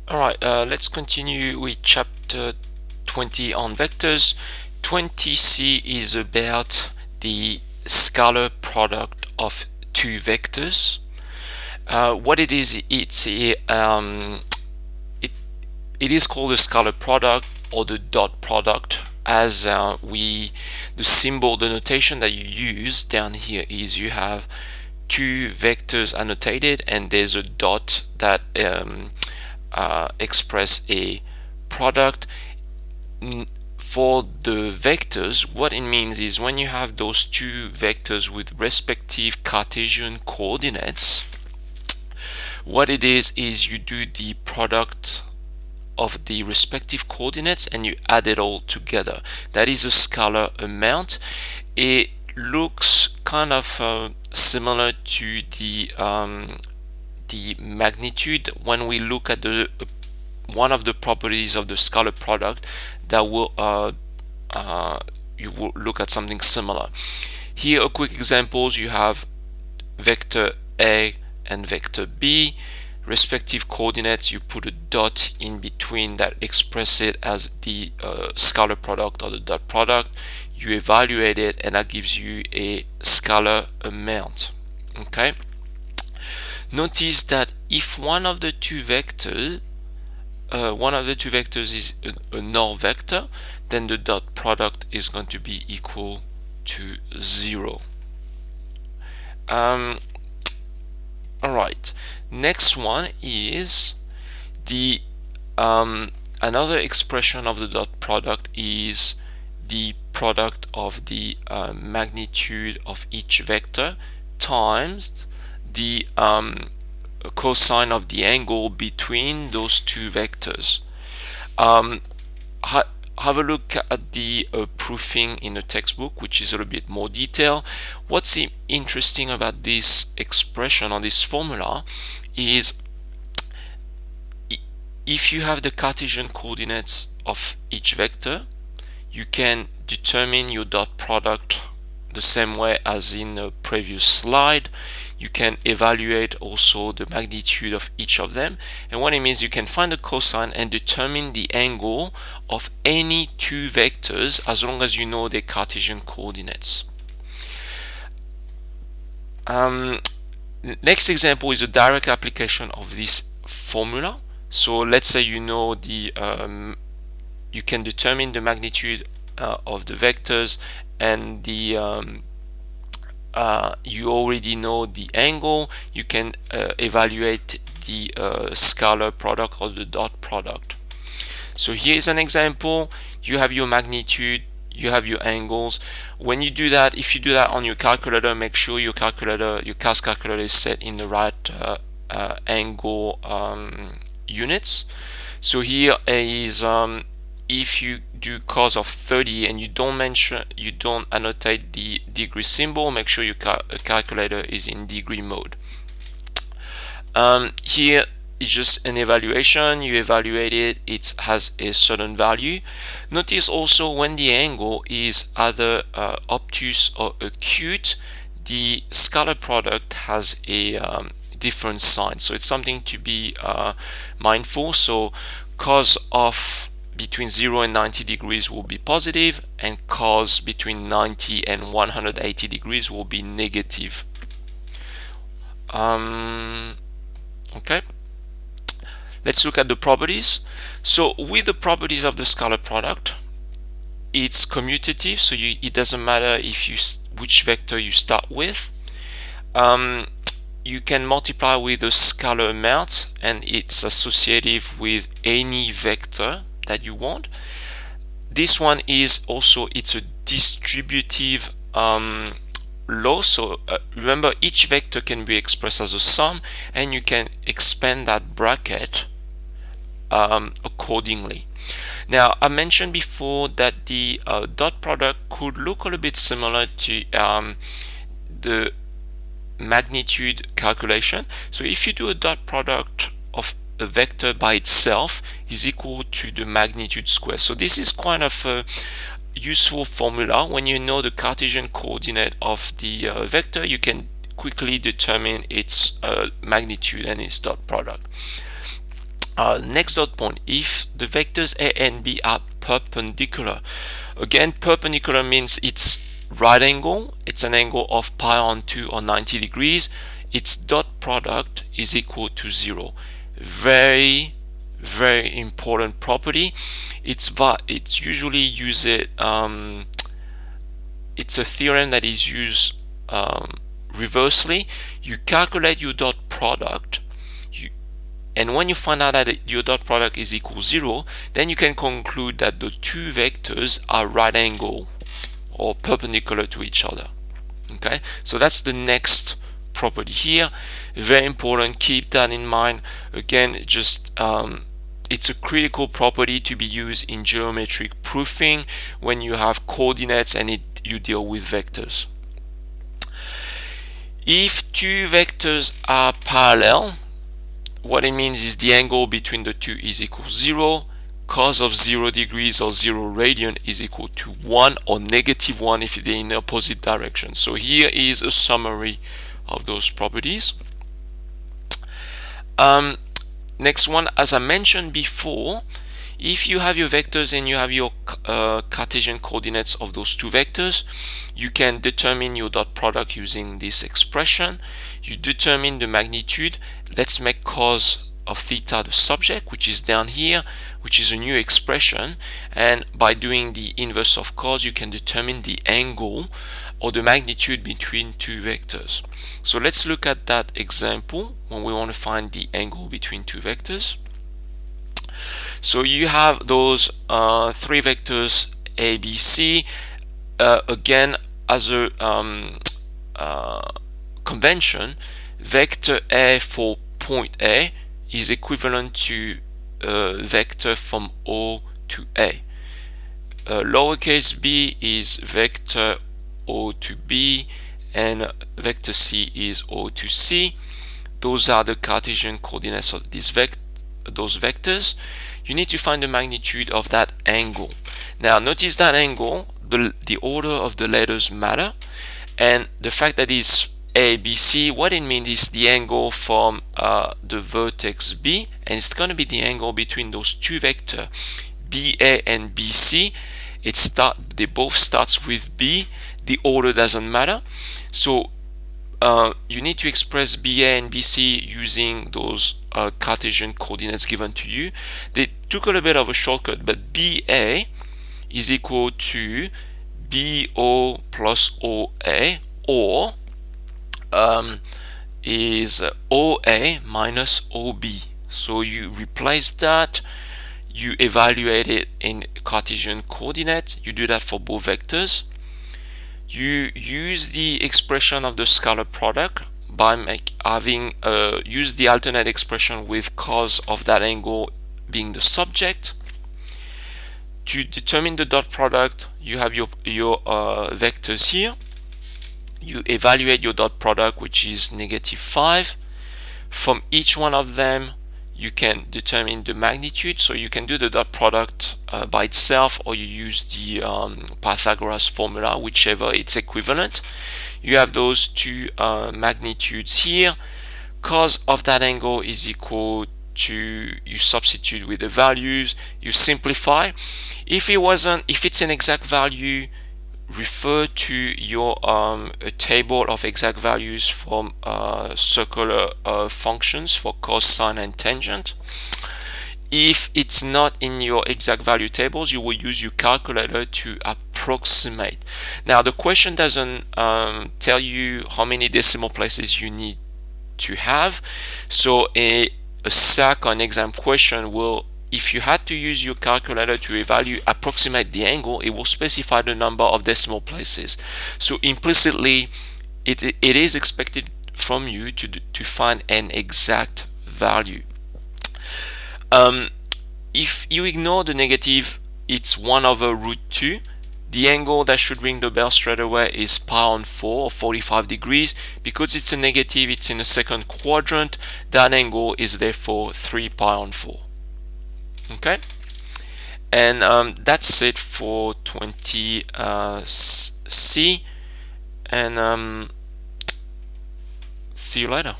Alright, let's continue with chapter 20 on vectors. 20c is about the scalar product of two vectors. What it is, it is called a scalar product or the dot product, as the symbol, the notation that you use down here is you have two vectors annotated and there's a dot that express a product. For the vectors, what it means is when you have those two vectors with respective Cartesian coordinates, what it is you do the product of the respective coordinates and you add it all together. That is a scalar amount. It looks kind of similar to the magnitude when we look at the one of the properties of the scalar product that will you will look at something similar. Here a quick examples, you have vector A and vector B, respective coordinates, you put a dot in between that express it as the scalar product or the dot product, you evaluate it and that gives you a scalar amount. Okay, notice that if one of the two vectors is a null vector, then the dot product is going to be equal to 0. Alright, next one is the another expression of the dot product is the product of the magnitude of each vector times the cosine of the angle between those two vectors. Have a look at the proofing in the textbook, which is a little bit more detailed. What's interesting about this expression or this formula is if you have the Cartesian coordinates of each vector, you can determine your dot product the same way as in the previous slide. You can evaluate also the magnitude of each of them, and what it means, you can find the cosine and determine the angle of any two vectors as long as you know their Cartesian coordinates. Next example is a direct application of this formula. So let's say you know the you can determine the magnitude of the vectors and the you already know the angle. You can evaluate the scalar product or the dot product. So here's an example. You have your magnitude, you have your angles. When you do that, if you do that on your calculator, make sure your calculator, your CAS calculator is set in the right angle units. So here is if you do cos of 30 and you don't annotate the degree symbol, make sure your calculator is in degree mode. Here is just an evaluation. You evaluate it, it has a certain value. Notice also when the angle is either obtuse or acute, the scalar product has a different sign, so it's something to be mindful. So cos of between 0 and 90 degrees will be positive, and cos between 90 and 180 degrees will be negative. Okay, let's look at the properties. So with the properties of the scalar product, it's commutative, so it doesn't matter which vector you start with. You can multiply with the scalar amount and it's associative with any vector that you want. This one is also, it's a distributive law. So remember, each vector can be expressed as a sum and you can expand that bracket accordingly. Now, I mentioned before that the dot product could look a little bit similar to the magnitude calculation. So if you do a dot product of a vector by itself is equal to the magnitude square. So this is kind of a useful formula. When you know the Cartesian coordinate of the vector, you can quickly determine its magnitude and its dot product. Next dot point, if the vectors a and b are perpendicular. Again, perpendicular means it's right angle, it's an angle of pi on 2 or 90 degrees. Its dot product is equal to 0. Very important property. It's usually used, it's a theorem that is used reversely. You calculate your dot product, and when you find out that your dot product is equal to 0, then you can conclude that the two vectors are right angle or perpendicular to each other. Okay, so that's the next property here. Very important, keep that in mind. Again, just it's a critical property to be used in geometric proofing when you have coordinates and you deal with vectors. If two vectors are parallel, what it means is the angle between the two is equal to 0. Cos of 0 degrees or 0 radian is equal to 1 or negative 1 if they're in the opposite direction. So here is a summary of those properties. Next one, as I mentioned before, if you have your vectors and you have your Cartesian coordinates of those two vectors, you can determine your dot product using this expression. You determine the magnitude. Let's make cos of theta the subject, which is down here, which is a new expression, and by doing the inverse of cos, you can determine the angle or the magnitude between two vectors. So let's look at that example when we want to find the angle between two vectors. So you have those three vectors a, b, c. Again, as a convention, vector a for point A is equivalent to vector from O to A. Lowercase b is vector O to B, and vector c is O to C. Those are the Cartesian coordinates of those vectors. You need to find the magnitude of that angle. Now notice that angle, the order of the letters matter, and the fact that it's A, B, C, what it means is the angle from the vertex B, and it's going to be the angle between those two vectors BA and BC. They both starts with B. The order doesn't matter. So you need to express BA and BC using those Cartesian coordinates given to you. They took a little bit of a shortcut, but BA is equal to BO plus OA, or is OA minus OB. So you replace that, you evaluate it in Cartesian coordinate. You do that for both vectors. You use the expression of the scalar product by use the alternate expression with cos of that angle being the subject. To determine the dot product, you have your vectors here. You evaluate your dot product, which is -5. From each one of them, you can determine the magnitude. So you can do the dot product by itself, or you use the Pythagoras formula, whichever it's equivalent. You have those two magnitudes here. Cos of that angle is equal to, you substitute with the values, you simplify. If it's an exact value, refer to your a table of exact values from circular functions for cos, sine, and tangent. If it's not in your exact value tables, you will use your calculator to approximate. Now the question doesn't tell you how many decimal places you need to have. So a SAC or an exam question will, if you had to use your calculator to approximate the angle, it will specify the number of decimal places. So implicitly, it is expected from you to find an exact value. If you ignore the negative, it's 1/√2. The angle that should ring the bell straight away is pi on 4, or 45 degrees. Because it's a negative, it's in the second quadrant. That angle is therefore 3 pi on 4. Okay, and that's it for 20C, and see you later.